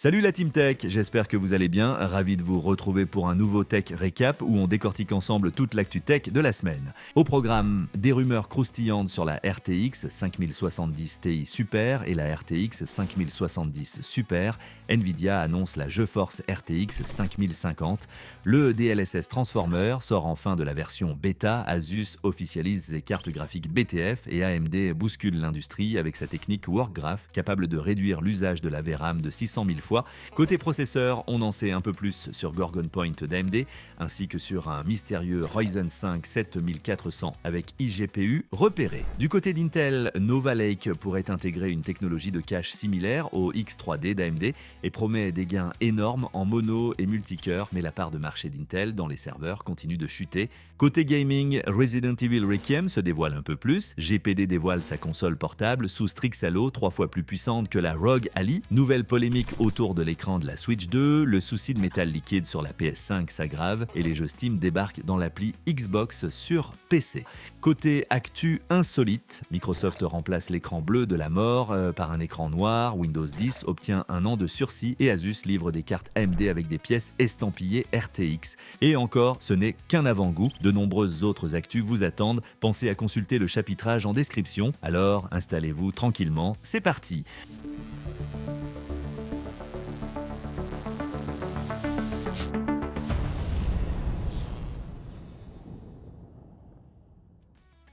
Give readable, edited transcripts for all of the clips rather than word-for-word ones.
Salut la Team Tech, j'espère que vous allez bien, ravi de vous retrouver pour un nouveau Tech Récap où on décortique ensemble toute l'actu tech de la semaine. Au programme, des rumeurs croustillantes sur la RTX 5070 Ti Super et la RTX 5070 Super. Nvidia annonce la GeForce RTX 5050. Le DLSS Transformer sort enfin de la version bêta, Asus officialise ses cartes graphiques BTF et AMD bouscule l'industrie avec sa technique Workgraph capable de réduire l'usage de la VRAM de 600 000 fois. Côté processeur, on en sait un peu plus sur Gorgon Point d'AMD, ainsi que sur un mystérieux Ryzen 5 7400 avec iGPU repéré. Du côté d'Intel, Nova Lake pourrait intégrer une technologie de cache similaire au X3D d'AMD et promet des gains énormes en mono et multicœur, mais la part de marché d'Intel dans les serveurs continue de chuter. Côté gaming, Resident Evil Requiem se dévoile un peu plus, GPD dévoile sa console portable sous Strix-Halo 3 fois plus puissante que la ROG Ally, nouvelle polémique autour de l'écran de la Switch 2, le souci de métal liquide sur la PS5 s'aggrave et les jeux Steam débarquent dans l'appli Xbox sur PC. Côté actu insolite, Microsoft remplace l'écran bleu de la mort par un écran noir, Windows 10 obtient un an de sursis et Asus livre des cartes AMD avec des pièces estampillées RTX. Et encore, ce n'est qu'un avant-goût, de nombreuses autres actus vous attendent, pensez à consulter le chapitrage en description, alors installez-vous tranquillement, c'est parti.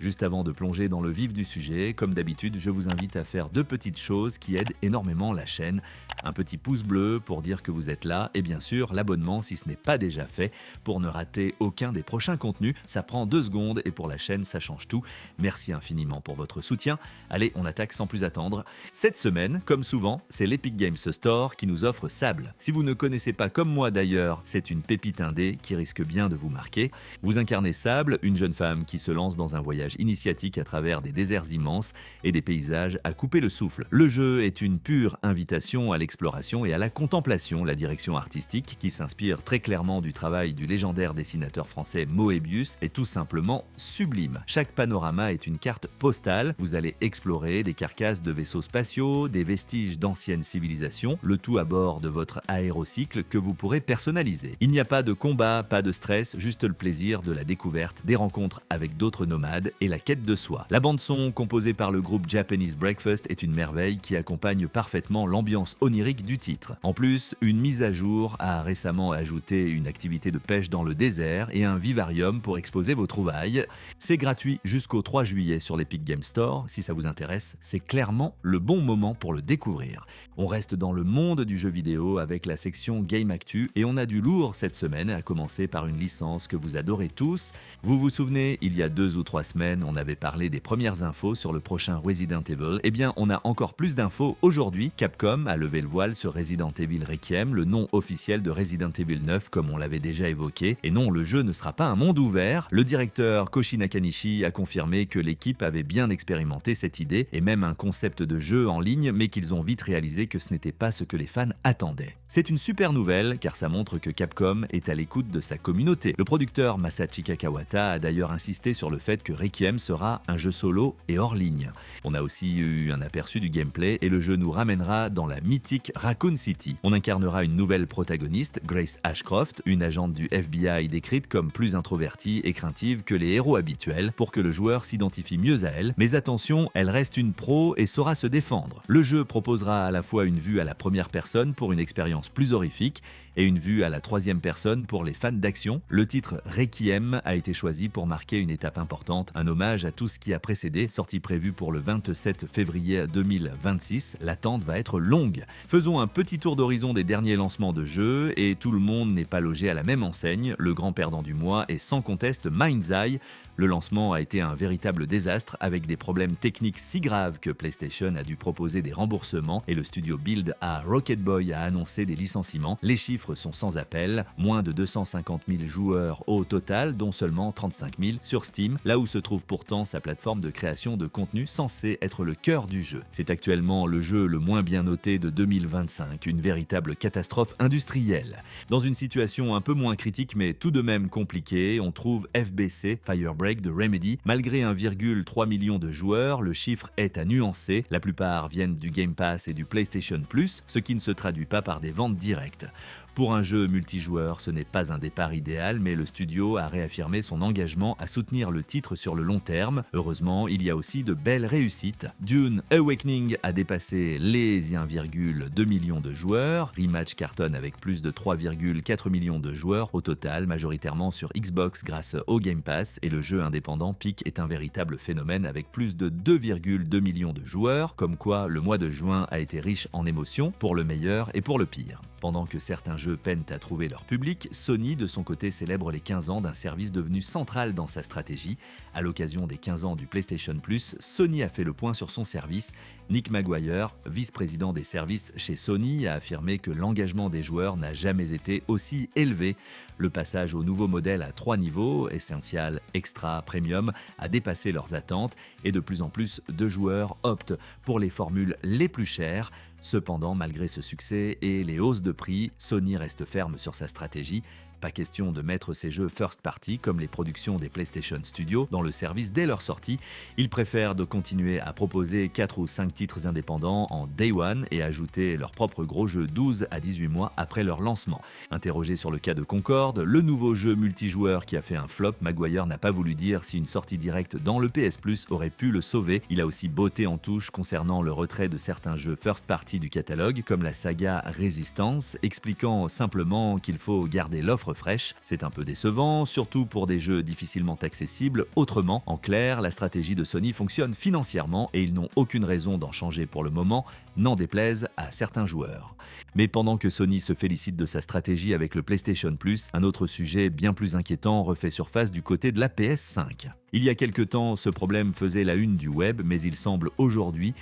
Juste avant de plonger dans le vif du sujet, comme d'habitude, je vous invite à faire deux petites choses qui aident énormément la chaîne. Un petit pouce bleu pour dire que vous êtes là et bien sûr l'abonnement si ce n'est pas déjà fait pour ne rater aucun des prochains contenus. Ça prend 2 secondes et pour la chaîne ça change tout. Merci infiniment pour votre soutien. Allez, on attaque sans plus attendre. Cette semaine, comme souvent, c'est l'Epic Games Store qui nous offre Sable. Si vous ne connaissez pas comme moi d'ailleurs, c'est une pépite indé qui risque bien de vous marquer. Vous incarnez Sable, une jeune femme qui se lance dans un voyage initiatique à travers des déserts immenses et des paysages à couper le souffle. Le jeu est une pure invitation à l'exploration et à la contemplation, la direction artistique qui s'inspire très clairement du travail du légendaire dessinateur français Moebius est tout simplement sublime. Chaque panorama est une carte postale, vous allez explorer des carcasses de vaisseaux spatiaux, des vestiges d'anciennes civilisations, le tout à bord de votre aérocycle que vous pourrez personnaliser. Il n'y a pas de combat, pas de stress, juste le plaisir de la découverte, des rencontres avec d'autres nomades et la quête de soi. La bande-son, composée par le groupe Japanese Breakfast, est une merveille qui accompagne parfaitement l'ambiance onirique du titre. En plus, une mise à jour a récemment ajouté une activité de pêche dans le désert et un vivarium pour exposer vos trouvailles. C'est gratuit jusqu'au 3 juillet sur l'Epic Games Store. Si ça vous intéresse, c'est clairement le bon moment pour le découvrir. On reste dans le monde du jeu vidéo avec la section Game Actu et on a du lourd cette semaine, à commencer par une licence que vous adorez tous. Vous vous souvenez, il y a 2 ou 3 semaines, on avait parlé des premières infos sur le prochain Resident Evil. Eh bien, on a encore plus d'infos aujourd'hui. Capcom a levé le voile sur Resident Evil Requiem, le nom officiel de Resident Evil 9 comme on l'avait déjà évoqué. Et non, le jeu ne sera pas un monde ouvert. Le directeur Koshi Nakanishi a confirmé que l'équipe avait bien expérimenté cette idée et même un concept de jeu en ligne, mais qu'ils ont vite réalisé que ce n'était pas ce que les fans attendaient. C'est une super nouvelle car ça montre que Capcom est à l'écoute de sa communauté. Le producteur Masachika Kawata a d'ailleurs insisté sur le fait que Requiem sera un jeu solo et hors ligne. On a aussi eu un aperçu du gameplay et le jeu nous ramènera dans la mythique Raccoon City. On incarnera une nouvelle protagoniste, Grace Ashcroft, une agente du FBI décrite comme plus introvertie et craintive que les héros habituels pour que le joueur s'identifie mieux à elle. Mais attention, elle reste une pro et saura se défendre. Le jeu proposera à la fois une vue à la première personne pour une expérience plus horrifique et une vue à la 3e personne pour les fans d'action. Le titre Requiem a été choisi pour marquer une étape importante, un hommage à tout ce qui a précédé, sortie prévue pour le 27 février 2026. L'attente va être longue. Faisons un petit tour d'horizon des derniers lancements de jeux et tout le monde n'est pas logé à la même enseigne. Le grand perdant du mois est sans conteste Mind's Eye. Le lancement a été un véritable désastre avec des problèmes techniques si graves que PlayStation a dû proposer des remboursements et le studio Build à Rocket Boy a annoncé des licenciements. Les chiffres sont sans appel, moins de 250 000 joueurs au total, dont seulement 35 000 sur Steam, là où se trouve retrouve pourtant sa plateforme de création de contenu censée être le cœur du jeu. C'est actuellement le jeu le moins bien noté de 2025, une véritable catastrophe industrielle. Dans une situation un peu moins critique mais tout de même compliquée, on trouve FBC, Firebreak de Remedy. Malgré 1,3 million de joueurs, le chiffre est à nuancer. La plupart viennent du Game Pass et du PlayStation Plus, ce qui ne se traduit pas par des ventes directes. Pour un jeu multijoueur, ce n'est pas un départ idéal, mais le studio a réaffirmé son engagement à soutenir le titre sur le long terme. Heureusement, il y a aussi de belles réussites. Dune Awakening a dépassé les 1,2 million de joueurs. Rematch cartonne avec plus de 3,4 millions de joueurs au total, majoritairement sur Xbox grâce au Game Pass, et le jeu indépendant Peak est un véritable phénomène avec plus de 2,2 millions de joueurs, comme quoi le mois de juin a été riche en émotions, pour le meilleur et pour le pire. Pendant que certains jeux peinent à trouver leur public, Sony de son côté célèbre les 15 ans d'un service devenu central dans sa stratégie. À l'occasion des 15 ans du PlayStation Plus, Sony a fait le point sur son service. Nick Maguire, vice-président des services chez Sony, a affirmé que l'engagement des joueurs n'a jamais été aussi élevé. Le passage au nouveau modèle à 3 niveaux, Essential, Extra, Premium, a dépassé leurs attentes et de plus en plus de joueurs optent pour les formules les plus chères. Cependant, malgré ce succès et les hausses de prix, Sony reste ferme sur sa stratégie. Pas question de mettre ses jeux first party comme les productions des PlayStation Studios dans le service dès leur sortie. Ils préfèrent de continuer à proposer 4 ou 5 titres indépendants en Day One et ajouter leurs propres gros jeux 12 à 18 mois après leur lancement. Interrogé sur le cas de Concorde, le nouveau jeu multijoueur qui a fait un flop, Maguire n'a pas voulu dire si une sortie directe dans le PS Plus aurait pu le sauver. Il a aussi botté en touche concernant le retrait de certains jeux first party du catalogue comme la saga Resistance, expliquant simplement qu'il faut garder l'offre fraîche. C'est un peu décevant, surtout pour des jeux difficilement accessibles autrement. En clair, la stratégie de Sony fonctionne financièrement et ils n'ont aucune raison d'en changer pour le moment, n'en déplaise à certains joueurs. Mais pendant que Sony se félicite de sa stratégie avec le PlayStation Plus, un autre sujet bien plus inquiétant refait surface du côté de la PS5. Il y a quelque temps, ce problème faisait la une du web, mais il semble aujourd'hui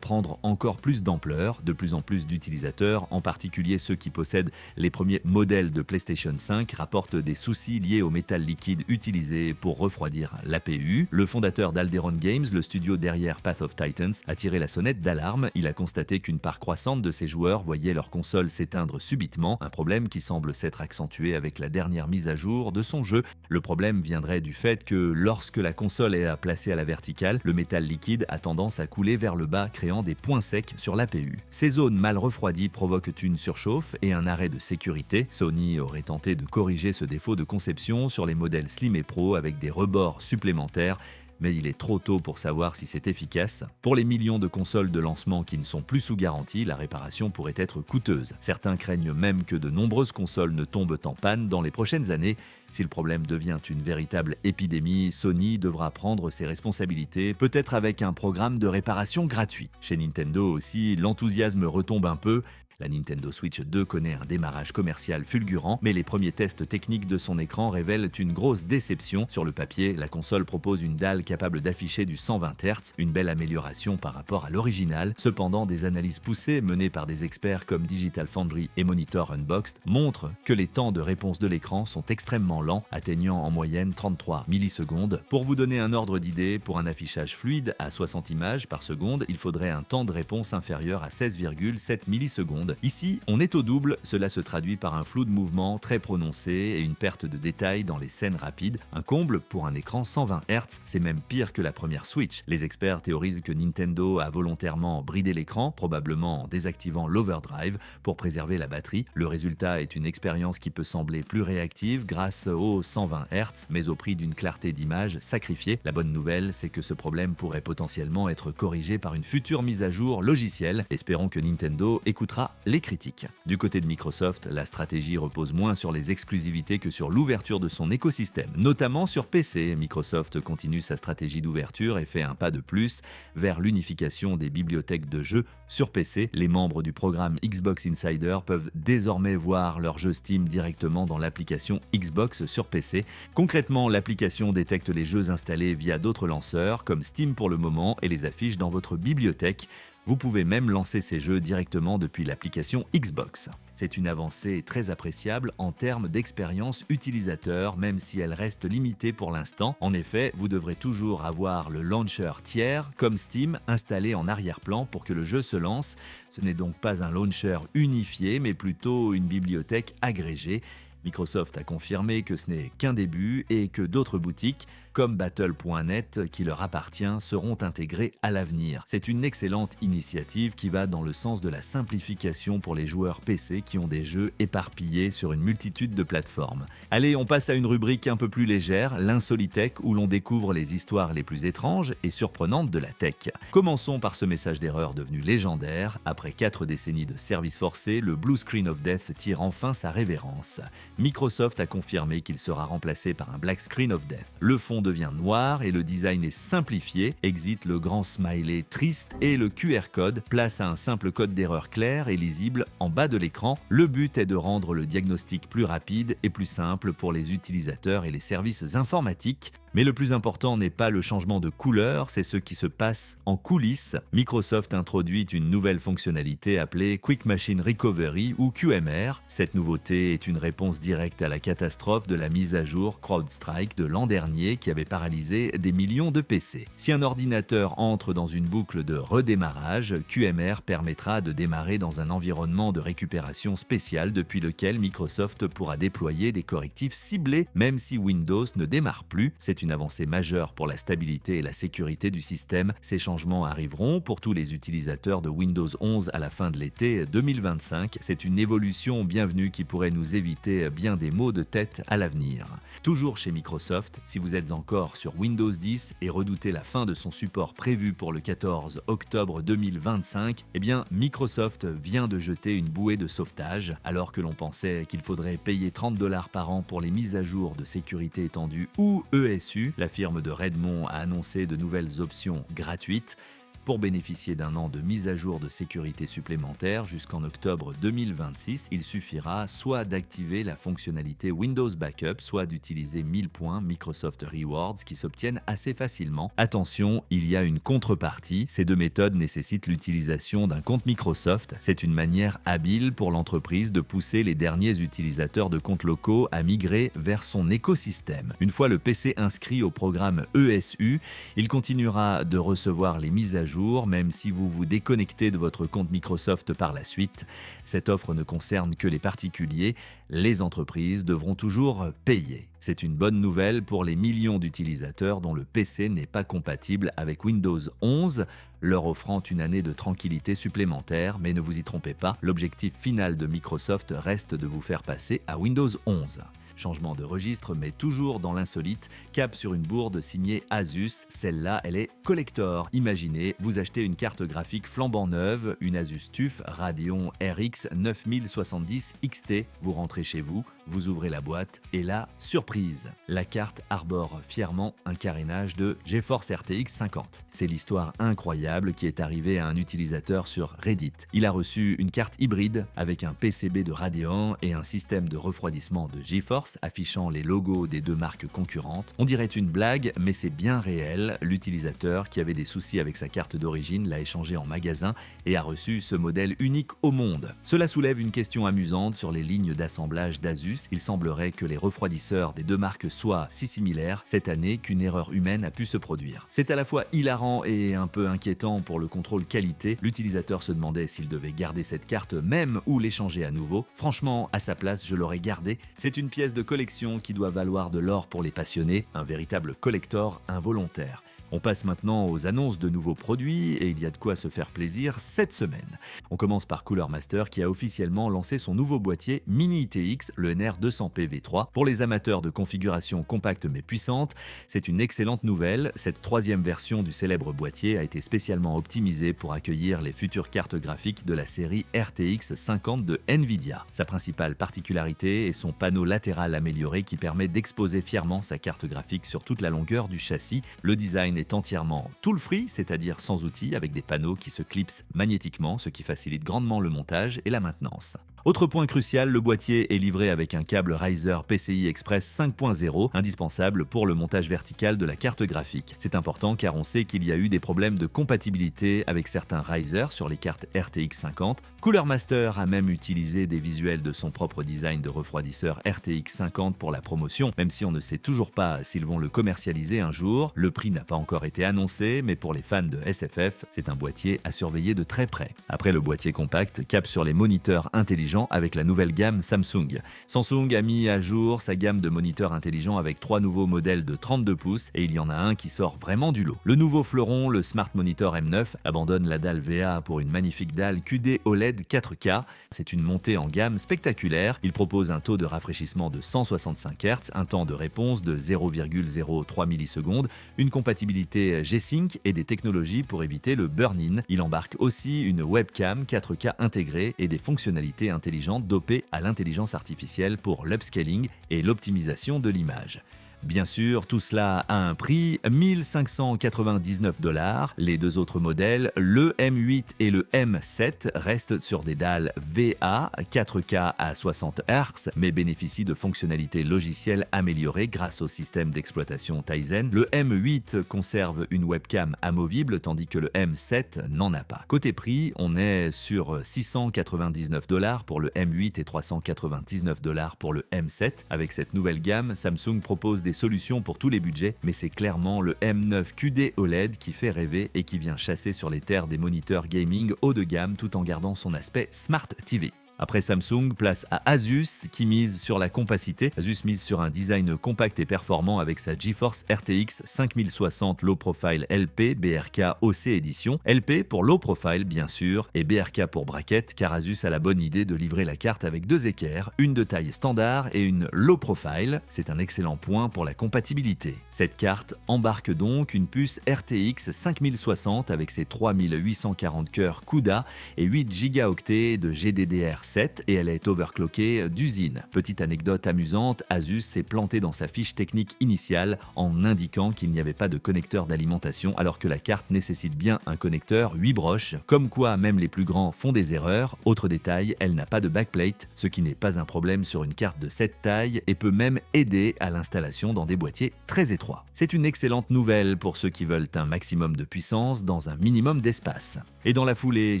prendre encore plus d'ampleur. De plus en plus d'utilisateurs, en particulier ceux qui possèdent les premiers modèles de PlayStation 5, rapportent des soucis liés au métal liquide utilisé pour refroidir l'APU. Le fondateur d'Alderon Games, le studio derrière Path of Titans, a tiré la sonnette d'alarme. Il a constaté qu'une part croissante de ses joueurs voyaient leur console s'éteindre subitement, un problème qui semble s'être accentué avec la dernière mise à jour de son jeu. Le problème viendrait du fait que lorsque la console est placée à la verticale, le métal liquide a tendance à couler vers le bas, créant des points secs sur l'APU. Ces zones mal refroidies provoquent une surchauffe et un arrêt de sécurité. Sony aurait tenté de corriger ce défaut de conception sur les modèles Slim et Pro avec des rebords supplémentaires, mais il est trop tôt pour savoir si c'est efficace. Pour les millions de consoles de lancement qui ne sont plus sous garantie, la réparation pourrait être coûteuse. Certains craignent même que de nombreuses consoles ne tombent en panne dans les prochaines années. Si le problème devient une véritable épidémie, Sony devra prendre ses responsabilités, peut-être avec un programme de réparation gratuit. Chez Nintendo aussi, l'enthousiasme retombe un peu. La Nintendo Switch 2 connaît un démarrage commercial fulgurant, mais les premiers tests techniques de son écran révèlent une grosse déception. Sur le papier, la console propose une dalle capable d'afficher du 120 Hz, une belle amélioration par rapport à l'original. Cependant, des analyses poussées menées par des experts comme Digital Foundry et Monitor Unboxed montrent que les temps de réponse de l'écran sont extrêmement lents, atteignant en moyenne 33 millisecondes. Pour vous donner un ordre d'idée, pour un affichage fluide à 60 images par seconde, il faudrait un temps de réponse inférieur à 16,7 millisecondes. Ici, on est au double, cela se traduit par un flou de mouvement très prononcé et une perte de détails dans les scènes rapides. Un comble pour un écran 120 Hz, c'est même pire que la première Switch. Les experts théorisent que Nintendo a volontairement bridé l'écran, probablement en désactivant l'overdrive pour préserver la batterie. Le résultat est une expérience qui peut sembler plus réactive grâce aux 120 Hz, mais au prix d'une clarté d'image sacrifiée. La bonne nouvelle, c'est que ce problème pourrait potentiellement être corrigé par une future mise à jour logicielle. Espérons que Nintendo écoutera les critiques. Du côté de Microsoft, la stratégie repose moins sur les exclusivités que sur l'ouverture de son écosystème, notamment sur PC. Microsoft continue sa stratégie d'ouverture et fait un pas de plus vers l'unification des bibliothèques de jeux sur PC. Les membres du programme Xbox Insider peuvent désormais voir leurs jeux Steam directement dans l'application Xbox sur PC. Concrètement, l'application détecte les jeux installés via d'autres lanceurs, comme Steam pour le moment, et les affiche dans votre bibliothèque. Vous pouvez même lancer ces jeux directement depuis l'application Xbox. C'est une avancée très appréciable en termes d'expérience utilisateur, même si elle reste limitée pour l'instant. En effet, vous devrez toujours avoir le launcher tiers, comme Steam, installé en arrière-plan pour que le jeu se lance. Ce n'est donc pas un launcher unifié, mais plutôt une bibliothèque agrégée. Microsoft a confirmé que ce n'est qu'un début et que d'autres boutiques, comme Battle.net, qui leur appartient, seront intégrées à l'avenir. C'est une excellente initiative qui va dans le sens de la simplification pour les joueurs PC qui ont des jeux éparpillés sur une multitude de plateformes. Allez, on passe à une rubrique un peu plus légère, l'Insolitech, où l'on découvre les histoires les plus étranges et surprenantes de la tech. Commençons par ce message d'erreur devenu légendaire. Après 4 décennies de service forcé, le Blue Screen of Death tire enfin sa révérence. Microsoft a confirmé qu'il sera remplacé par un Black Screen of Death. Le fond devient noir et le design est simplifié. Exit le grand smiley triste et le QR code place un simple code d'erreur clair et lisible en bas de l'écran. Le but est de rendre le diagnostic plus rapide et plus simple pour les utilisateurs et les services informatiques. Mais le plus important n'est pas le changement de couleur, c'est ce qui se passe en coulisses. Microsoft introduit une nouvelle fonctionnalité appelée Quick Machine Recovery ou QMR. Cette nouveauté est une réponse directe à la catastrophe de la mise à jour CrowdStrike de l'an dernier qui avait paralysé des millions de PC. Si un ordinateur entre dans une boucle de redémarrage, QMR permettra de démarrer dans un environnement de récupération spécial depuis lequel Microsoft pourra déployer des correctifs ciblés même si Windows ne démarre plus. C'est une avancée majeure pour la stabilité et la sécurité du système. Ces changements arriveront pour tous les utilisateurs de Windows 11 à la fin de l'été 2025. C'est une évolution bienvenue qui pourrait nous éviter bien des maux de tête à l'avenir. Toujours chez Microsoft, si vous êtes encore sur Windows 10 et redoutez la fin de son support prévu pour le 14 octobre 2025, eh bien Microsoft vient de jeter une bouée de sauvetage. Alors que l'on pensait qu'il faudrait payer $30 par an pour les mises à jour de sécurité étendue ou ESU, la firme de Redmond a annoncé de nouvelles options gratuites. Pour bénéficier d'un an de mise à jour de sécurité supplémentaire jusqu'en octobre 2026, il suffira soit d'activer la fonctionnalité Windows Backup, soit d'utiliser 1000 points Microsoft Rewards qui s'obtiennent assez facilement. Attention, il y a une contrepartie. Ces deux méthodes nécessitent l'utilisation d'un compte Microsoft. C'est une manière habile pour l'entreprise de pousser les derniers utilisateurs de comptes locaux à migrer vers son écosystème. Une fois le PC inscrit au programme ESU, il continuera de recevoir les mises à jour même si vous vous déconnectez de votre compte Microsoft par la suite. Cette offre ne concerne que les particuliers. Les entreprises devront toujours payer. C'est une bonne nouvelle pour les millions d'utilisateurs dont le PC n'est pas compatible avec Windows 11, leur offrant une année de tranquillité supplémentaire. Mais ne vous y trompez pas, l'objectif final de Microsoft reste de vous faire passer à Windows 11. Changement de registre, mais toujours dans l'insolite, cap sur une bourde signée Asus. Celle-là, elle est collector. Imaginez, vous achetez une carte graphique flambant neuve, une Asus TUF Radeon RX 9070 XT. Vous rentrez chez vous, vous ouvrez la boîte et là, surprise, la carte arbore fièrement un carénage de GeForce RTX 50. C'est l'histoire incroyable qui est arrivée à un utilisateur sur Reddit. Il a reçu une carte hybride avec un PCB de Radeon et un système de refroidissement de GeForce affichant les logos des deux marques concurrentes. On dirait une blague, mais c'est bien réel. L'utilisateur qui avait des soucis avec sa carte d'origine l'a échangé en magasin et a reçu ce modèle unique au monde. Cela soulève une question amusante sur les lignes d'assemblage d'Asus. Il semblerait que les refroidisseurs des deux marques soient si similaires cette année qu'une erreur humaine a pu se produire. C'est à la fois hilarant et un peu inquiétant pour le contrôle qualité. L'utilisateur se demandait s'il devait garder cette carte même ou l'échanger à nouveau. Franchement, à sa place, je l'aurais gardée. C'est une pièce de collection qui doit valoir de l'or pour les passionnés, un véritable collector involontaire. On passe maintenant aux annonces de nouveaux produits et il y a de quoi se faire plaisir cette semaine. On commence par Cooler Master qui a officiellement lancé son nouveau boîtier Mini ITX, le NR200P V3. Pour les amateurs de configuration compacte mais puissante, c'est une excellente nouvelle. Cette troisième version du célèbre boîtier a été spécialement optimisée pour accueillir les futures cartes graphiques de la série RTX 50 de Nvidia. Sa principale particularité est son panneau latéral amélioré qui permet d'exposer fièrement sa carte graphique sur toute la longueur du châssis. Le design est entièrement tool-free, c'est-à-dire sans outils, avec des panneaux qui se clipsent magnétiquement, ce qui facilite grandement le montage et la maintenance. Autre point crucial, le boîtier est livré avec un câble Riser PCI Express 5.0, indispensable pour le montage vertical de la carte graphique. C'est important car on sait qu'il y a eu des problèmes de compatibilité avec certains Riser sur les cartes RTX 50. Cooler Master a même utilisé des visuels de son propre design de refroidisseur RTX 50 pour la promotion, même si on ne sait toujours pas s'ils vont le commercialiser un jour. Le prix n'a pas encore été annoncé, mais pour les fans de SFF, c'est un boîtier à surveiller de très près. Après le boîtier compact, cap sur les moniteurs intelligents avec la nouvelle gamme Samsung. Samsung a mis à jour sa gamme de moniteurs intelligents avec 3 nouveaux modèles de 32 pouces et il y en a un qui sort vraiment du lot. Le nouveau fleuron, le Smart Monitor M9, abandonne la dalle VA pour une magnifique dalle QD OLED 4K. C'est une montée en gamme spectaculaire. Il propose un taux de rafraîchissement de 165 Hz, un temps de réponse de 0,03 millisecondes, une compatibilité G-Sync et des technologies pour éviter le burn-in. Il embarque aussi une webcam 4K intégrée et des fonctionnalités intelligentes dopées à l'intelligence artificielle pour l'upscaling et l'optimisation de l'image. Bien sûr, tout cela a un prix, 1599 $. Les deux autres modèles, le M8 et le M7, restent sur des dalles VA 4K à 60 Hz, mais bénéficient de fonctionnalités logicielles améliorées grâce au système d'exploitation Tizen. Le M8 conserve une webcam amovible, tandis que le M7 n'en a pas. Côté prix, on est sur 699 $ pour le M8 et 399 $ pour le M7. Avec cette nouvelle gamme, Samsung propose des solutions pour tous les budgets, mais c'est clairement le M9 QD OLED qui fait rêver et qui vient chasser sur les terres des moniteurs gaming haut de gamme tout en gardant son aspect Smart TV. Après Samsung, place à Asus qui mise sur la compacité. Asus mise sur un design compact et performant avec sa GeForce RTX 5060 Low Profile LP BRK OC Edition. LP pour Low Profile bien sûr et BRK pour bracket car Asus a la bonne idée de livrer la carte avec deux équerres, une de taille standard et une Low Profile. C'est un excellent point pour la compatibilité. Cette carte embarque donc une puce RTX 5060 avec ses 3840 cœurs CUDA et 8 Go de GDDR7 et elle est overclockée d'usine. Petite anecdote amusante, Asus s'est planté dans sa fiche technique initiale en indiquant qu'il n'y avait pas de connecteur d'alimentation alors que la carte nécessite bien un connecteur 8 broches. Comme quoi même les plus grands font des erreurs. Autre détail, elle n'a pas de backplate, ce qui n'est pas un problème sur une carte de cette taille et peut même aider à l'installation dans des boîtiers très étroits. C'est une excellente nouvelle pour ceux qui veulent un maximum de puissance dans un minimum d'espace. Et dans la foulée,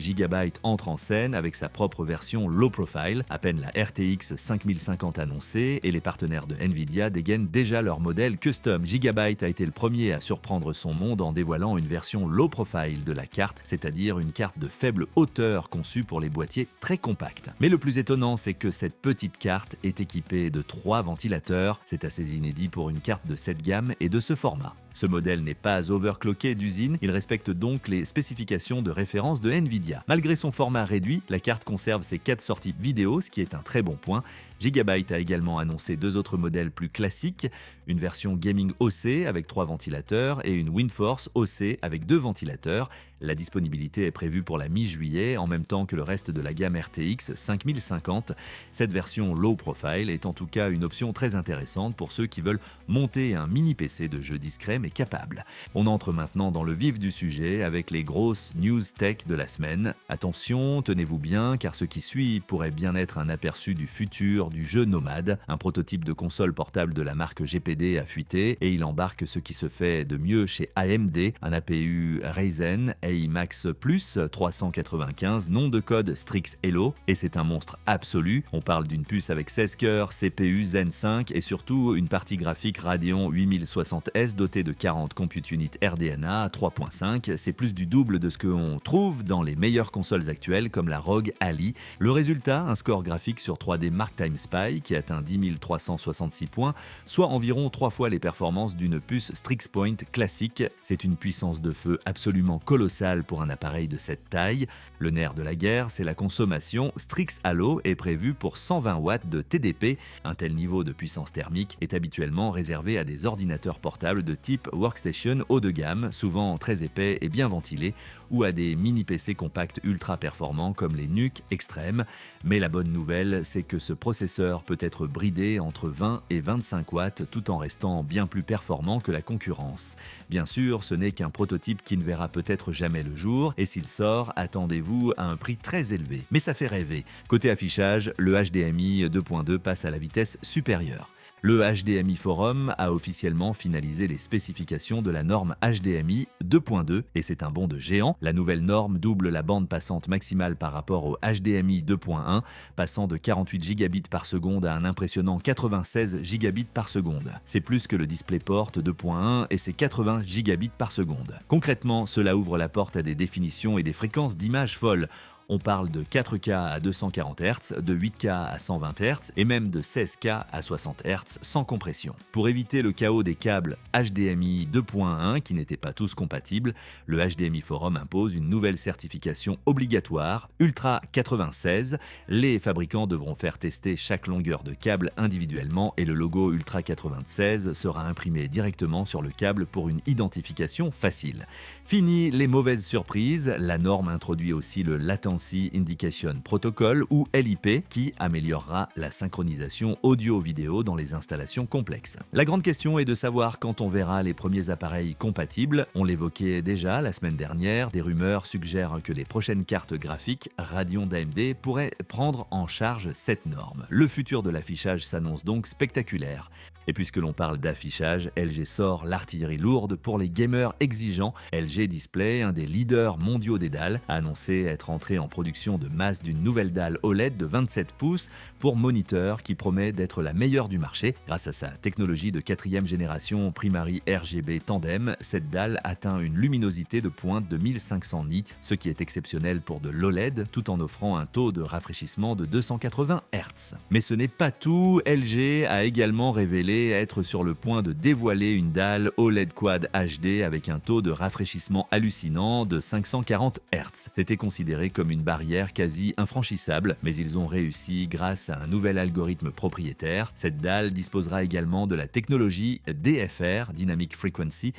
Gigabyte entre en scène avec sa propre version Low Profile, à peine la RTX 5050 annoncée et les partenaires de Nvidia dégainent déjà leur modèle custom. Gigabyte a été le premier à surprendre son monde en dévoilant une version Low Profile de la carte, c'est-à-dire une carte de faible hauteur conçue pour les boîtiers très compacts. Mais le plus étonnant, c'est que cette petite carte est équipée de 3 ventilateurs, c'est assez inédit pour une carte de cette gamme et de ce format. Ce modèle n'est pas overclocké d'usine, il respecte donc les spécifications de référence de Nvidia. Malgré son format réduit, la carte conserve ses 4 sorties vidéo, ce qui est un très bon point. Gigabyte a également annoncé 2 autres modèles plus classiques, une version gaming OC avec 3 ventilateurs et une WindForce OC avec 2 ventilateurs. La disponibilité est prévue pour la mi-juillet, en même temps que le reste de la gamme RTX 5050. Cette version low profile est en tout cas une option très intéressante pour ceux qui veulent monter un mini PC de jeu discret mais capable. On entre maintenant dans le vif du sujet avec les grosses news tech de la semaine. Attention, tenez-vous bien, car ce qui suit pourrait bien être un aperçu du futur du jeu Nomad. Un prototype de console portable de la marque GPD a fuité et il embarque ce qui se fait de mieux chez AMD, un APU Ryzen AIMAX Plus 395, nom de code Strix Hello, et c'est un monstre absolu. On parle d'une puce avec 16 cœurs, CPU Zen 5 et surtout une partie graphique Radeon 8060S dotée de 40 compute units RDNA 3.5. C'est plus du double de ce qu'on trouve dans les meilleures consoles actuelles comme la ROG Ally. Le résultat, un score graphique sur 3D Mark Time Spy qui atteint 10 366 points, soit environ 3 fois les performances d'une puce Strix Point classique. C'est une puissance de feu absolument colossale pour un appareil de cette taille. Le nerf de la guerre, c'est la consommation. Strix Halo est prévu pour 120 watts de TDP. Un tel niveau de puissance thermique est habituellement réservé à des ordinateurs portables de type workstation haut de gamme, souvent très épais et bien ventilés, ou à des mini-PC compacts ultra performants comme les NUC Extreme. Mais la bonne nouvelle, c'est que ce processeur peut être bridé entre 20 et 25 watts tout en restant bien plus performant que la concurrence. Bien sûr, ce n'est qu'un prototype qui ne verra peut-être jamais jamais le jour, et s'il sort, attendez-vous à un prix très élevé. Mais ça fait rêver. Côté affichage, le HDMI 2.2 passe à la vitesse supérieure. Le HDMI Forum a officiellement finalisé les spécifications de la norme HDMI 2.2 et c'est un bond de géant. La nouvelle norme double la bande passante maximale par rapport au HDMI 2.1, passant de 48 gigabits par seconde à un impressionnant 96 gigabits par seconde. C'est plus que le DisplayPort 2.1 et ses 80 gigabits par seconde. Concrètement, cela ouvre la porte à des définitions et des fréquences d'image folles. On parle de 4K à 240 Hz, de 8K à 120 Hz et même de 16K à 60 Hz sans compression. Pour éviter le chaos des câbles HDMI 2.1 qui n'étaient pas tous compatibles, le HDMI Forum impose une nouvelle certification obligatoire, Ultra 96. Les fabricants devront faire tester chaque longueur de câble individuellement et le logo Ultra 96 sera imprimé directement sur le câble pour une identification facile. Fini les mauvaises surprises, la norme introduit aussi le Latency Indication Protocol ou LIP qui améliorera la synchronisation audio-vidéo dans les installations complexes. La grande question est de savoir quand on verra les premiers appareils compatibles. On l'évoquait déjà la semaine dernière, des rumeurs suggèrent que les prochaines cartes graphiques Radeon d'AMD pourraient prendre en charge cette norme. Le futur de l'affichage s'annonce donc spectaculaire. Et puisque l'on parle d'affichage, LG sort l'artillerie lourde pour les gamers exigeants. LG Display, un des leaders mondiaux des dalles, a annoncé être entré en production de masse d'une nouvelle dalle OLED de 27 pouces pour moniteur qui promet d'être la meilleure du marché. Grâce à sa technologie de 4e génération Primary RGB Tandem, cette dalle atteint une luminosité de pointe de 1500 nits, ce qui est exceptionnel pour de l'OLED, tout en offrant un taux de rafraîchissement de 280 Hz. Mais ce n'est pas tout, LG a également révélé être sur le point de dévoiler une dalle OLED Quad HD avec un taux de rafraîchissement hallucinant de 540 Hz. C'était considéré comme une barrière quasi infranchissable, mais ils ont réussi grâce à un nouvel algorithme propriétaire. Cette dalle disposera également de la technologie DFR, Dynamic Frequency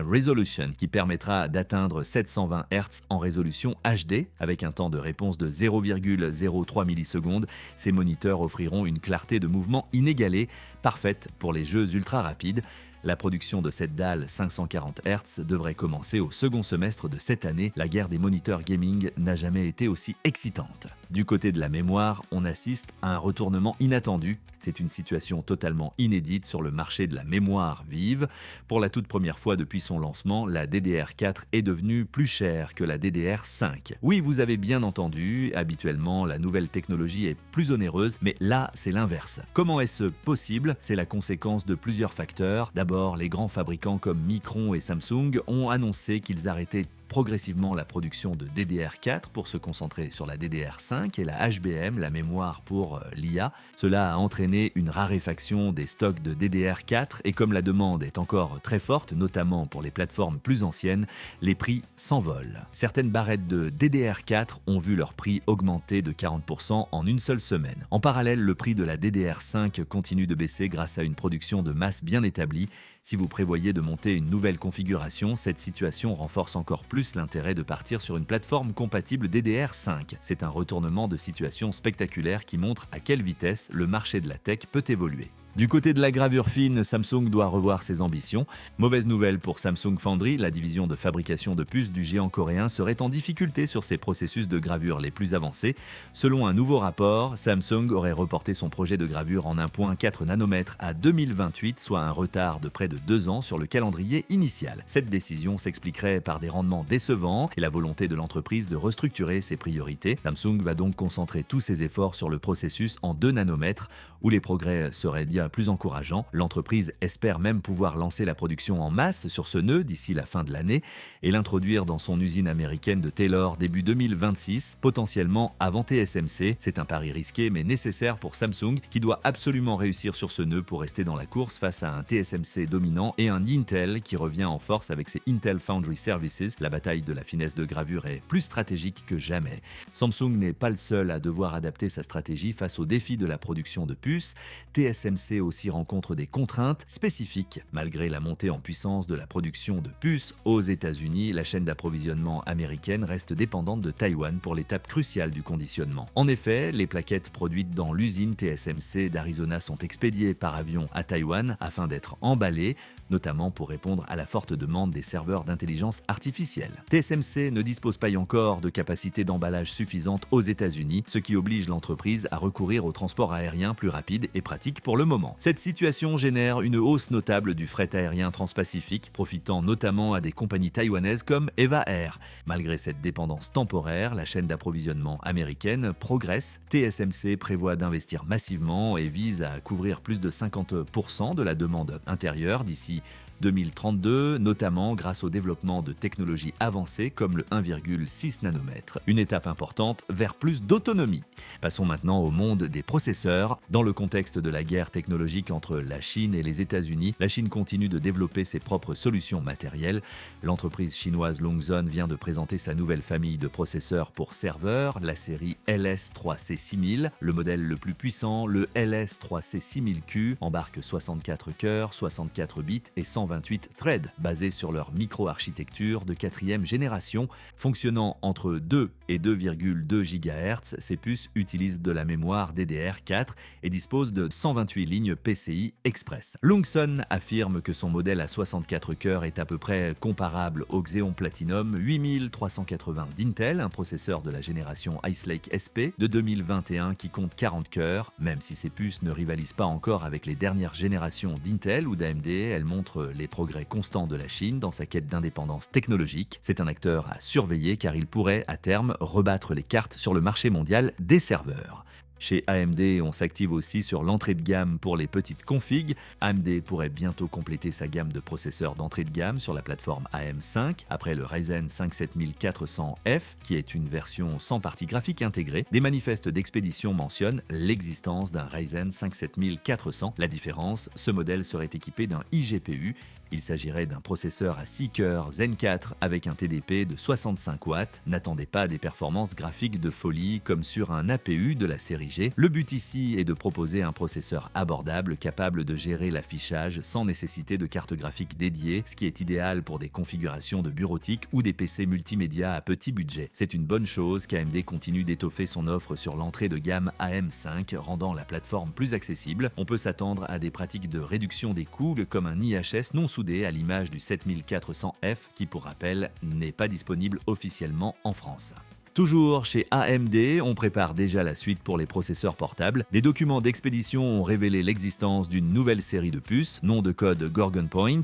Resolution, qui permettra d'atteindre 720 Hz en résolution HD. Avec un temps de réponse de 0,03 millisecondes, ces moniteurs offriront une clarté de mouvement inégalée, parfaite pour les jeux ultra rapides. La production de cette dalle 540 Hz devrait commencer au second semestre de cette année. La guerre des moniteurs gaming n'a jamais été aussi excitante. Du côté de la mémoire, on assiste à un retournement inattendu. C'est une situation totalement inédite sur le marché de la mémoire vive. Pour la toute première fois depuis son lancement, la DDR4 est devenue plus chère que la DDR5. Oui, vous avez bien entendu, habituellement la nouvelle technologie est plus onéreuse, mais là c'est l'inverse. Comment est-ce possible? C'est la conséquence de plusieurs facteurs. D'abord, les grands fabricants comme Micron et Samsung ont annoncé qu'ils arrêtaient progressivement la production de DDR4 pour se concentrer sur la DDR5 et la HBM, la mémoire pour l'IA. Cela a entraîné une raréfaction des stocks de DDR4 et comme la demande est encore très forte, notamment pour les plateformes plus anciennes, les prix s'envolent. Certaines barrettes de DDR4 ont vu leur prix augmenter de 40% en une seule semaine. En parallèle, le prix de la DDR5 continue de baisser grâce à une production de masse bien établie. Si vous prévoyez de monter une nouvelle configuration, cette situation renforce encore plus l'intérêt de partir sur une plateforme compatible DDR5. C'est un retournement de situation spectaculaire qui montre à quelle vitesse le marché de la tech peut évoluer. Du côté de la gravure fine, Samsung doit revoir ses ambitions. Mauvaise nouvelle pour Samsung Foundry, la division de fabrication de puces du géant coréen serait en difficulté sur ses processus de gravure les plus avancés. Selon un nouveau rapport, Samsung aurait reporté son projet de gravure en 1.4 nanomètres à 2028, soit un retard de près de 2 ans sur le calendrier initial. Cette décision s'expliquerait par des rendements décevants et la volonté de l'entreprise de restructurer ses priorités. Samsung va donc concentrer tous ses efforts sur le processus en 2 nanomètres, où les progrès seraient bien plus encourageants. L'entreprise espère même pouvoir lancer la production en masse sur ce nœud d'ici la fin de l'année et l'introduire dans son usine américaine de Taylor début 2026, potentiellement avant TSMC. C'est un pari risqué mais nécessaire pour Samsung qui doit absolument réussir sur ce nœud pour rester dans la course face à un TSMC dominant et un Intel qui revient en force avec ses Intel Foundry Services. La bataille de la finesse de gravure est plus stratégique que jamais. Samsung n'est pas le seul à devoir adapter sa stratégie face au défi de la production de puces. TSMC TSMC aussi rencontre des contraintes spécifiques. Malgré la montée en puissance de la production de puces aux États-Unis, la chaîne d'approvisionnement américaine reste dépendante de Taïwan pour l'étape cruciale du conditionnement. En effet, les plaquettes produites dans l'usine TSMC d'Arizona sont expédiées par avion à Taïwan afin d'être emballées, notamment pour répondre à la forte demande des serveurs d'intelligence artificielle. TSMC ne dispose pas encore de capacité d'emballage suffisante aux États-Unis, ce qui oblige l'entreprise à recourir au transport aérien plus rapide et pratique pour le moment. Cette situation génère une hausse notable du fret aérien transpacifique, profitant notamment à des compagnies taïwanaises comme Eva Air. Malgré cette dépendance temporaire, la chaîne d'approvisionnement américaine progresse. TSMC prévoit d'investir massivement et vise à couvrir plus de 50% de la demande intérieure d'ici 2032, notamment grâce au développement de technologies avancées comme le 1,6 nanomètre, une étape importante vers plus d'autonomie. Passons maintenant au monde des processeurs. Dans le contexte de la guerre technologique entre la Chine et les États-Unis, la Chine continue de développer ses propres solutions matérielles. L'entreprise chinoise Longzhon vient de présenter sa nouvelle famille de processeurs pour serveurs, la série LS3C6000. Le modèle le plus puissant, le LS3C6000Q, embarque 64 cœurs, 64 bits et 128 threads basés sur leur micro-architecture de 4e génération. Fonctionnant entre 2 et 2,2 GHz, ces puces utilisent de la mémoire DDR4 et disposent de 128 lignes PCI Express. Longzhon affirme que son modèle à 64 cœurs est à peu près comparable au Xeon Platinum 8380 d'Intel, un processeur de la génération Ice Lake SP de 2021 qui compte 40 cœurs. Même si ces puces ne rivalisent pas encore avec les dernières générations d'Intel ou d'AMD, elles montrent les progrès constants de la Chine dans sa quête d'indépendance technologique. C'est un acteur à surveiller car il pourrait, à terme, rebattre les cartes sur le marché mondial des serveurs. Chez AMD, on s'active aussi sur l'entrée de gamme pour les petites configs. AMD pourrait bientôt compléter sa gamme de processeurs d'entrée de gamme sur la plateforme AM5, après le Ryzen 5 7400F, qui est une version sans partie graphique intégrée. Des manifestes d'expédition mentionnent l'existence d'un Ryzen 5 7400. La différence, ce modèle serait équipé d'un iGPU. Il s'agirait d'un processeur à 6 cœurs Zen 4 avec un TDP de 65 watts. N'attendez pas des performances graphiques de folie comme sur un APU de la série G. Le but ici est de proposer un processeur abordable capable de gérer l'affichage sans nécessité de carte graphique dédiée, ce qui est idéal pour des configurations de bureautique ou des PC multimédia à petit budget. C'est une bonne chose qu'AMD continue d'étoffer son offre sur l'entrée de gamme AM5, rendant la plateforme plus accessible. On peut s'attendre à des pratiques de réduction des coûts comme un IHS non soudé à l'image du 7400F qui, pour rappel, n'est pas disponible officiellement en France. Toujours chez AMD, on prépare déjà la suite pour les processeurs portables. Des documents d'expédition ont révélé l'existence d'une nouvelle série de puces, nom de code Gorgon Point.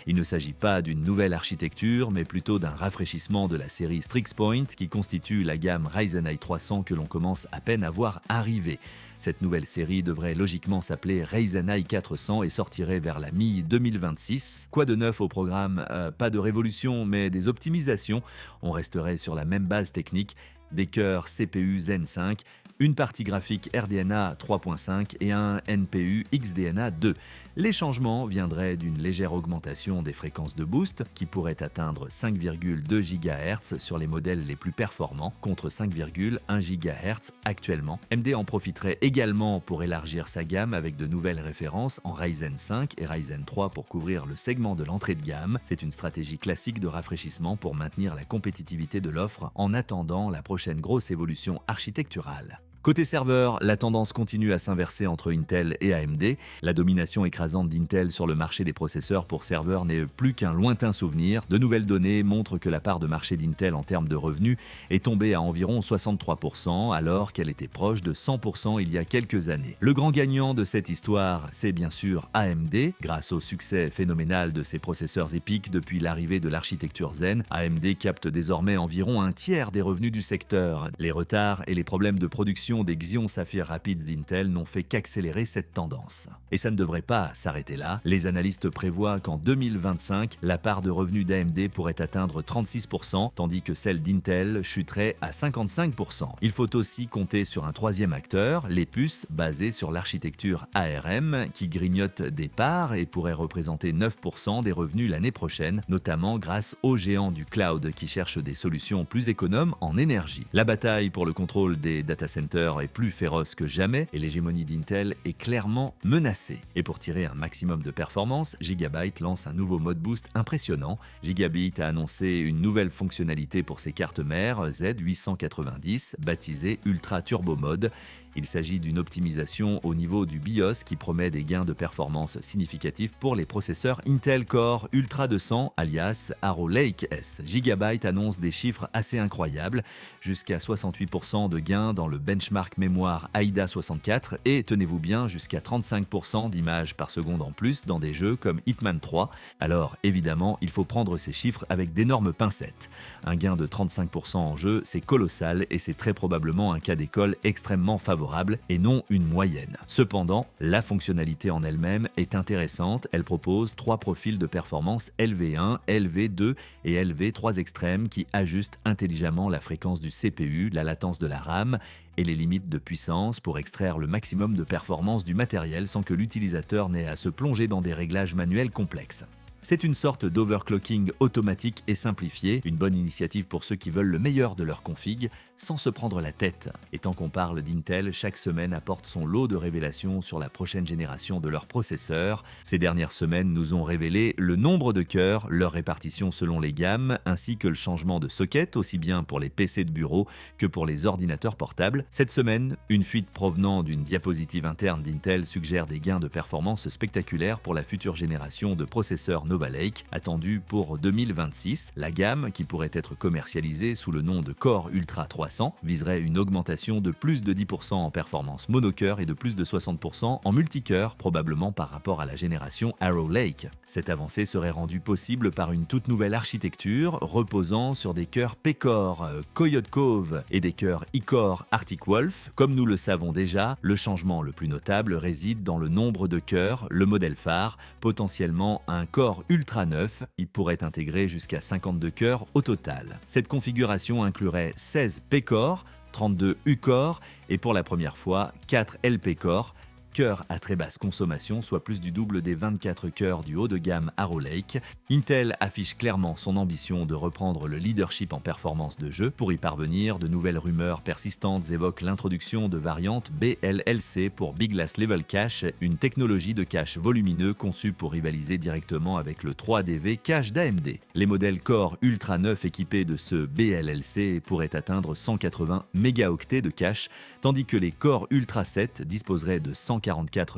Il ne s'agit pas d'une nouvelle architecture, mais plutôt d'un rafraîchissement de la série Strix Point qui constitue la gamme Ryzen i300 que l'on commence à peine à voir arriver. Cette nouvelle série devrait logiquement s'appeler Ryzen i400 et sortirait vers la mi-2026. Quoi de neuf au programme? Pas de révolution, mais des optimisations. On resterait sur la même base technique, des cœurs CPU Zen 5, une partie graphique RDNA 3.5 et un NPU XDNA 2. Les changements viendraient d'une légère augmentation des fréquences de boost qui pourraient atteindre 5,2 GHz sur les modèles les plus performants contre 5,1 GHz actuellement. AMD en profiterait également pour élargir sa gamme avec de nouvelles références en Ryzen 5 et Ryzen 3 pour couvrir le segment de l'entrée de gamme. C'est une stratégie classique de rafraîchissement pour maintenir la compétitivité de l'offre en attendant la prochaine grosse évolution architecturale. Côté serveur, la tendance continue à s'inverser entre Intel et AMD. La domination écrasante d'Intel sur le marché des processeurs pour serveurs n'est plus qu'un lointain souvenir. De nouvelles données montrent que la part de marché d'Intel en termes de revenus est tombée à environ 63%, alors qu'elle était proche de 100% il y a quelques années. Le grand gagnant de cette histoire, c'est bien sûr AMD. Grâce au succès phénoménal de ses processeurs épiques depuis l'arrivée de l'architecture Zen, AMD capte désormais environ un tiers des revenus du secteur. Les retards et les problèmes de production des Xeon Sapphire Rapids d'Intel n'ont fait qu'accélérer cette tendance. Et ça ne devrait pas s'arrêter là. Les analystes prévoient qu'en 2025, la part de revenus d'AMD pourrait atteindre 36%, tandis que celle d'Intel chuterait à 55%. Il faut aussi compter sur un troisième acteur, les puces basées sur l'architecture ARM, qui grignotent des parts et pourraient représenter 9% des revenus l'année prochaine, notamment grâce aux géants du cloud qui cherchent des solutions plus économes en énergie. La bataille pour le contrôle des data centers compétiteur est plus féroce que jamais et l'hégémonie d'Intel est clairement menacée. Et pour tirer un maximum de performance, Gigabyte lance un nouveau mode boost impressionnant. Gigabit a annoncé une nouvelle fonctionnalité pour ses cartes mères Z890, baptisée Ultra Turbo Mode. Il s'agit d'une optimisation au niveau du BIOS qui promet des gains de performance significatifs pour les processeurs Intel Core Ultra 200 alias Arrow Lake S. Gigabyte annonce des chiffres assez incroyables, jusqu'à 68% de gains dans le benchmark mémoire AIDA 64 et tenez-vous bien jusqu'à 35% d'images par seconde en plus dans des jeux comme Hitman 3. Alors évidemment, il faut prendre ces chiffres avec d'énormes pincettes. Un gain de 35% en jeu, c'est colossal et c'est très probablement un cas d'école extrêmement favorable et non une moyenne. Cependant, la fonctionnalité en elle-même est intéressante. Elle propose 3 profils de performance LV1, LV2 et LV3 extrêmes qui ajustent intelligemment la fréquence du CPU, la latence de la RAM et les limites de puissance pour extraire le maximum de performance du matériel sans que l'utilisateur n'ait à se plonger dans des réglages manuels complexes. C'est une sorte d'overclocking automatique et simplifié, une bonne initiative pour ceux qui veulent le meilleur de leur config sans se prendre la tête. Et tant qu'on parle d'Intel, chaque semaine apporte son lot de révélations sur la prochaine génération de leurs processeurs. Ces dernières semaines nous ont révélé le nombre de cœurs, leur répartition selon les gammes, ainsi que le changement de socket, aussi bien pour les PC de bureau que pour les ordinateurs portables. Cette semaine, une fuite provenant d'une diapositive interne d'Intel suggère des gains de performance spectaculaires pour la future génération de processeurs Nova Lake, attendue pour 2026. La gamme, qui pourrait être commercialisée sous le nom de Core Ultra 300, viserait une augmentation de plus de 10% en performance monocœur et de plus de 60% en multicœur, probablement par rapport à la génération Arrow Lake. Cette avancée serait rendue possible par une toute nouvelle architecture reposant sur des cœurs P-Core, Coyote Cove et des cœurs E-Core Arctic Wolf. Comme nous le savons déjà, le changement le plus notable réside dans le nombre de cœurs, le modèle phare, potentiellement un Core Ultra 9, il pourrait intégrer jusqu'à 52 cœurs au total. Cette configuration inclurait 16 P-Core, 32 U-Core et pour la première fois 4 LP-Core, cœurs à très basse consommation, soit plus du double des 24 cœurs du haut de gamme Arrow Lake. Intel affiche clairement son ambition de reprendre le leadership en performance de jeu. Pour y parvenir, de nouvelles rumeurs persistantes évoquent l'introduction de variantes BLLC pour Big Last Level Cache, une technologie de cache volumineux conçue pour rivaliser directement avec le 3DV cache d'AMD. Les modèles Core Ultra 9 équipés de ce BLLC pourraient atteindre 180 mégaoctets de cache, tandis que les Core Ultra 7 disposeraient de 144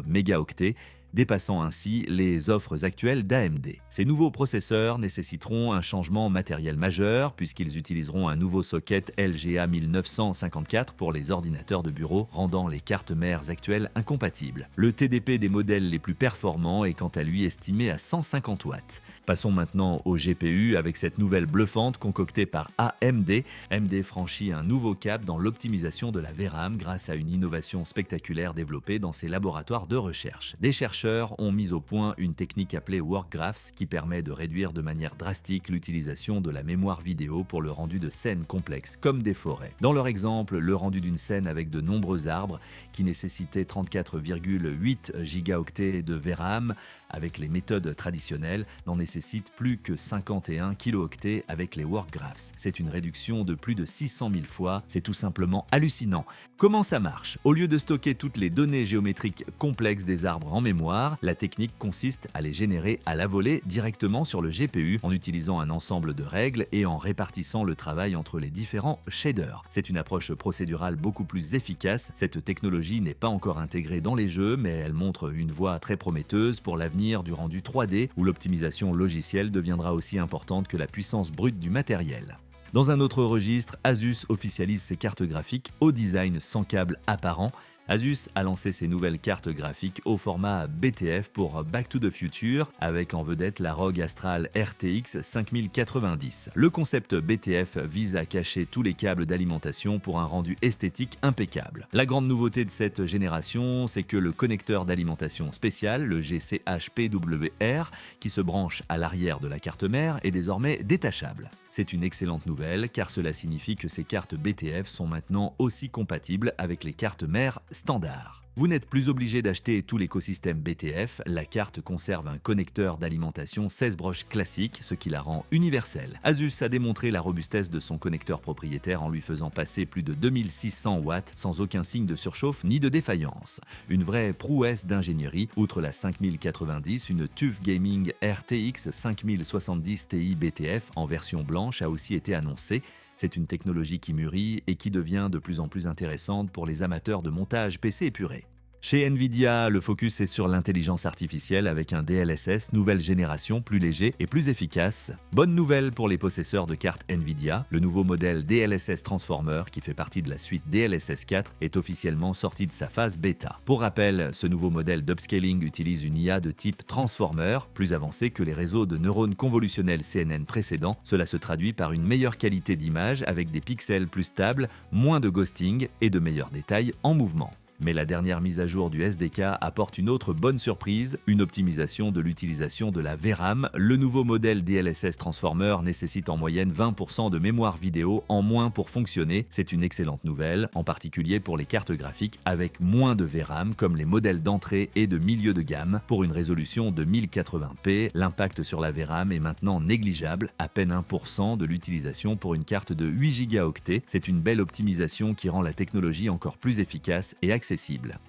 mégaoctets, dépassant ainsi les offres actuelles d'AMD. Ces nouveaux processeurs nécessiteront un changement matériel majeur puisqu'ils utiliseront un nouveau socket LGA 1954 pour les ordinateurs de bureau, rendant les cartes mères actuelles incompatibles. Le TDP des modèles les plus performants est quant à lui estimé à 150 watts. Passons maintenant au GPU avec cette nouvelle bluffante concoctée par AMD. AMD franchit un nouveau cap dans l'optimisation de la VRAM grâce à une innovation spectaculaire développée dans ses laboratoires de recherche. Des chercheurs ont mis au point une technique appelée Workgraphs qui permet de réduire de manière drastique l'utilisation de la mémoire vidéo pour le rendu de scènes complexes comme des forêts. Dans leur exemple, le rendu d'une scène avec de nombreux arbres qui nécessitait 34,8 gigaoctets de VRAM avec les méthodes traditionnelles n'en nécessite plus que 51 kilooctets avec les Workgraphs. C'est une réduction de plus de 600 000 fois, c'est tout simplement hallucinant. Comment ça marche? Au lieu de stocker toutes les données géométriques complexes des arbres en mémoire, la technique consiste à les générer à la volée directement sur le GPU en utilisant un ensemble de règles et en répartissant le travail entre les différents shaders. C'est une approche procédurale beaucoup plus efficace. Cette technologie n'est pas encore intégrée dans les jeux, mais elle montre une voie très prometteuse pour l'avenir du rendu 3D où l'optimisation logicielle deviendra aussi importante que la puissance brute du matériel. Dans un autre registre, Asus officialise ses cartes graphiques au design sans câble apparent. Asus a lancé ses nouvelles cartes graphiques au format BTF pour Back to the Future avec en vedette la ROG Astral RTX 5090. Le concept BTF vise à cacher tous les câbles d'alimentation pour un rendu esthétique impeccable. La grande nouveauté de cette génération, c'est que le connecteur d'alimentation spécial, le GCHPWR, qui se branche à l'arrière de la carte mère, est désormais détachable. C'est une excellente nouvelle car cela signifie que ces cartes BTF sont maintenant aussi compatibles avec les cartes mères standards. Vous n'êtes plus obligé d'acheter tout l'écosystème BTF, la carte conserve un connecteur d'alimentation 16 broches classique, ce qui la rend universelle. Asus a démontré la robustesse de son connecteur propriétaire en lui faisant passer plus de 2600 watts sans aucun signe de surchauffe ni de défaillance. Une vraie prouesse d'ingénierie, outre la 5090, une TUF Gaming RTX 5070 Ti BTF en version blanche a aussi été annoncée. C'est une technologie qui mûrit et qui devient de plus en plus intéressante pour les amateurs de montage PC épuré. Chez Nvidia, le focus est sur l'intelligence artificielle avec un DLSS nouvelle génération plus léger et plus efficace. Bonne nouvelle pour les possesseurs de cartes Nvidia, le nouveau modèle DLSS Transformer qui fait partie de la suite DLSS 4 est officiellement sorti de sa phase bêta. Pour rappel, ce nouveau modèle d'upscaling utilise une IA de type Transformer, plus avancée que les réseaux de neurones convolutionnels CNN précédents. Cela se traduit par une meilleure qualité d'image avec des pixels plus stables, moins de ghosting et de meilleurs détails en mouvement. Mais la dernière mise à jour du SDK apporte une autre bonne surprise, une optimisation de l'utilisation de la VRAM. Le nouveau modèle DLSS Transformer nécessite en moyenne 20% de mémoire vidéo en moins pour fonctionner. C'est une excellente nouvelle, en particulier pour les cartes graphiques avec moins de VRAM comme les modèles d'entrée et de milieu de gamme. Pour une résolution de 1080p, l'impact sur la VRAM est maintenant négligeable, à peine 1% de l'utilisation pour une carte de 8 Go. C'est une belle optimisation qui rend la technologie encore plus efficace et accessible.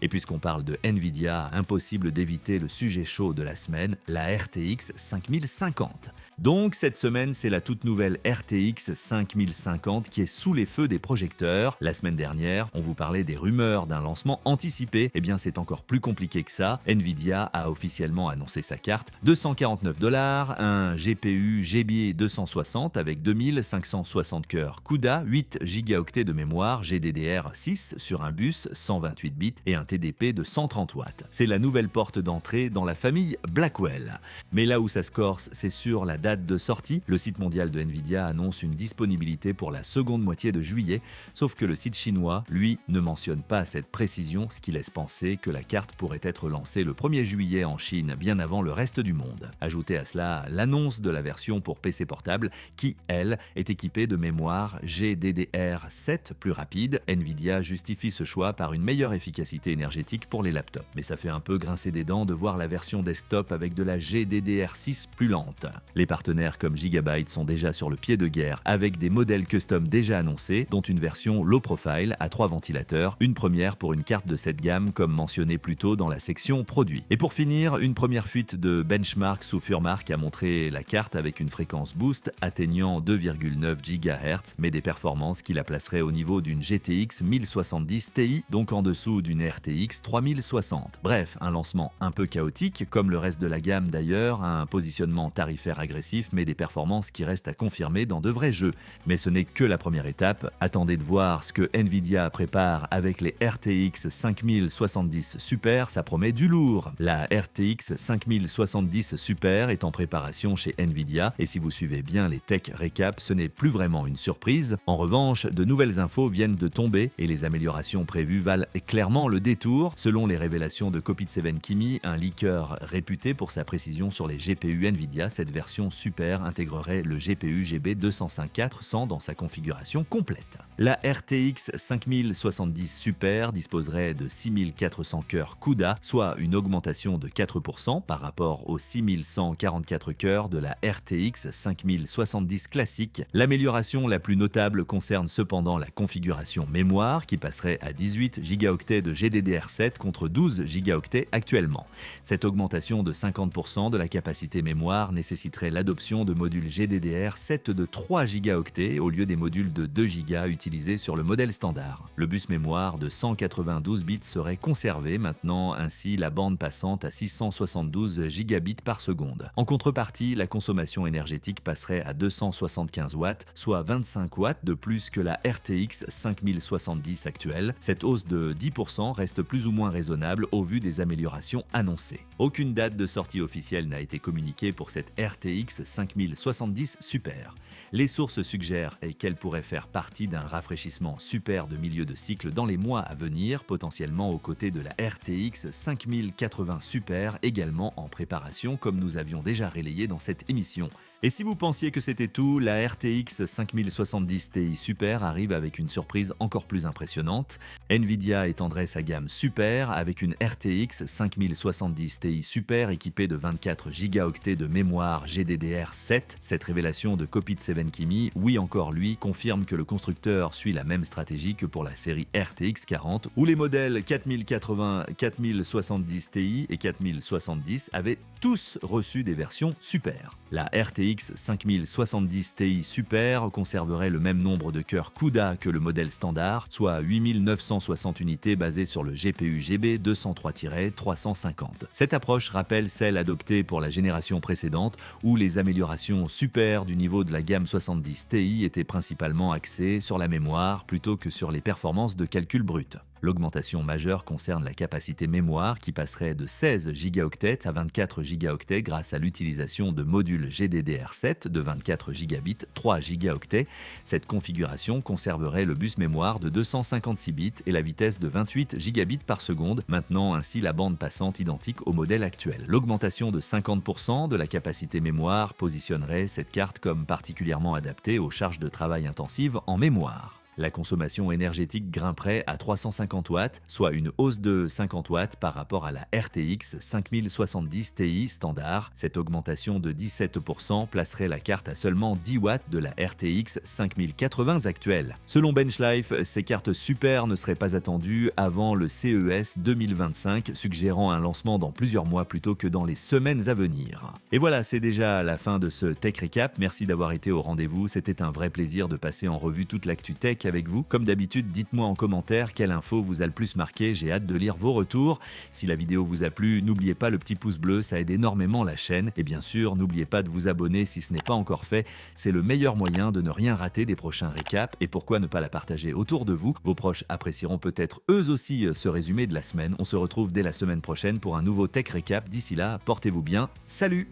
Et puisqu'on parle de Nvidia, impossible d'éviter le sujet chaud de la semaine, la RTX 5050. Donc cette semaine, c'est la toute nouvelle RTX 5050 qui est sous les feux des projecteurs. La semaine dernière, on vous parlait des rumeurs d'un lancement anticipé. Eh bien, c'est encore plus compliqué que ça. Nvidia a officiellement annoncé sa carte. 249 $, un GPU GB 260 avec 2560 cœurs CUDA, 8 Go de mémoire GDDR6 sur un bus 128 bits et un TDP de 130 watts. C'est la nouvelle porte d'entrée dans la famille Blackwell. Mais là où ça se corse, c'est sur la date de sortie. Le site mondial de Nvidia annonce une disponibilité pour la seconde moitié de juillet, sauf que le site chinois, lui, ne mentionne pas cette précision, ce qui laisse penser que la carte pourrait être lancée le 1er juillet en Chine, bien avant le reste du monde. Ajoutez à cela l'annonce de la version pour PC portable qui, elle, est équipée de mémoire GDDR7 plus rapide. Nvidia justifie ce choix par une meilleure efficacité énergétique pour les laptops. Mais ça fait un peu grincer des dents de voir la version desktop avec de la GDDR6 plus lente. Les partenaires comme Gigabyte sont déjà sur le pied de guerre avec des modèles custom déjà annoncés, dont une version low profile à 3 ventilateurs, une première pour une carte de cette gamme comme mentionné plus tôt dans la section produits. Et pour finir, une première fuite de benchmark sous Furmark a montré la carte avec une fréquence boost atteignant 2,9 GHz, mais des performances qui la placeraient au niveau d'une GTX 1070 Ti, donc en dessous d'une RTX 3060. Bref, un lancement un peu chaotique, comme le reste de la gamme d'ailleurs, un positionnement tarifaire agressif, mais des performances qui restent à confirmer dans de vrais jeux. Mais ce n'est que la première étape. Attendez de voir ce que Nvidia prépare avec les RTX 5070 Super, ça promet du lourd. La RTX 5070 Super est en préparation chez Nvidia, et si vous suivez bien les tech récaps, ce n'est plus vraiment une surprise. En revanche, de nouvelles infos viennent de tomber, et les améliorations prévues valent clairement le détour. Selon les révélations de Copy7 Kimi, un leaker réputé pour sa précision sur les GPU Nvidia, cette version Super intégrerait le GPU GB205-400 dans sa configuration complète. La RTX 5070 Super disposerait de 6400 cœurs CUDA, soit une augmentation de 4% par rapport aux 6144 cœurs de la RTX 5070 classique. L'amélioration la plus notable concerne cependant la configuration mémoire qui passerait à 18 Go de GDDR7 contre 12 Go actuellement. Cette augmentation de 50% de la capacité mémoire nécessiterait l'adoption de modules GDDR7 de 3 Go au lieu des modules de 2 Go utilisés sur le modèle standard. Le bus mémoire de 192 bits serait conservé maintenant, ainsi la bande passante à 672 gigabits par seconde. En contrepartie, la consommation énergétique passerait à 275 watts, soit 25 watts de plus que la RTX 5070 actuelle. Cette hausse de 10% reste plus ou moins raisonnable au vu des améliorations annoncées. Aucune date de sortie officielle n'a été communiquée pour cette RTX 5070 Super. Les sources suggèrent qu'elle pourrait faire partie d'un rafraîchissement super de milieu de cycle dans les mois à venir, potentiellement aux côtés de la RTX 5080 Super, également en préparation comme nous avions déjà relayé dans cette émission. Et si vous pensiez que c'était tout, la RTX 5070 Ti Super arrive avec une surprise encore plus impressionnante. Nvidia étendrait sa gamme Super avec une RTX 5070 Ti Super équipée de 24 Go de mémoire GDDR7. Cette révélation de Copy 7 Kimi, oui encore lui, confirme que le constructeur suit la même stratégie que pour la série RTX 40, où les modèles 4080, 4070 Ti et 4070 avaient tous reçu des versions Super. La RTX 5070 Ti Super conserverait le même nombre de cœurs CUDA que le modèle standard, soit 8960 unités basées sur le GPU GB 203-350. Cette approche rappelle celle adoptée pour la génération précédente, où les améliorations super du niveau de la gamme 70 Ti étaient principalement axées sur la mémoire plutôt que sur les performances de calcul brut. L'augmentation majeure concerne la capacité mémoire qui passerait de 16 Go à 24 Go grâce à l'utilisation de modules GDDR7 de 24 Gb, 3 Go. Cette configuration conserverait le bus mémoire de 256 bits et la vitesse de 28 Gb par seconde, maintenant ainsi la bande passante identique au modèle actuel. L'augmentation de 50% de la capacité mémoire positionnerait cette carte comme particulièrement adaptée aux charges de travail intensives en mémoire. La consommation énergétique grimperait à 350 watts, soit une hausse de 50 watts par rapport à la RTX 5070 Ti standard. Cette augmentation de 17% placerait la carte à seulement 10 watts de la RTX 5080 actuelle. Selon Benchlife, ces cartes super ne seraient pas attendues avant le CES 2025, suggérant un lancement dans plusieurs mois plutôt que dans les semaines à venir. Et voilà, c'est déjà la fin de ce Tech Recap. Merci d'avoir été au rendez-vous. C'était un vrai plaisir de passer en revue toute l'actu tech avec vous. Comme d'habitude, dites-moi en commentaire quelle info vous a le plus marqué, j'ai hâte de lire vos retours. Si la vidéo vous a plu, n'oubliez pas le petit pouce bleu, ça aide énormément la chaîne. Et bien sûr, n'oubliez pas de vous abonner si ce n'est pas encore fait, c'est le meilleur moyen de ne rien rater des prochains récaps. Et pourquoi ne pas la partager autour de vous? Vos proches apprécieront peut-être eux aussi ce résumé de la semaine. On se retrouve dès la semaine prochaine pour un nouveau Tech Recap. D'ici là, portez-vous bien, salut!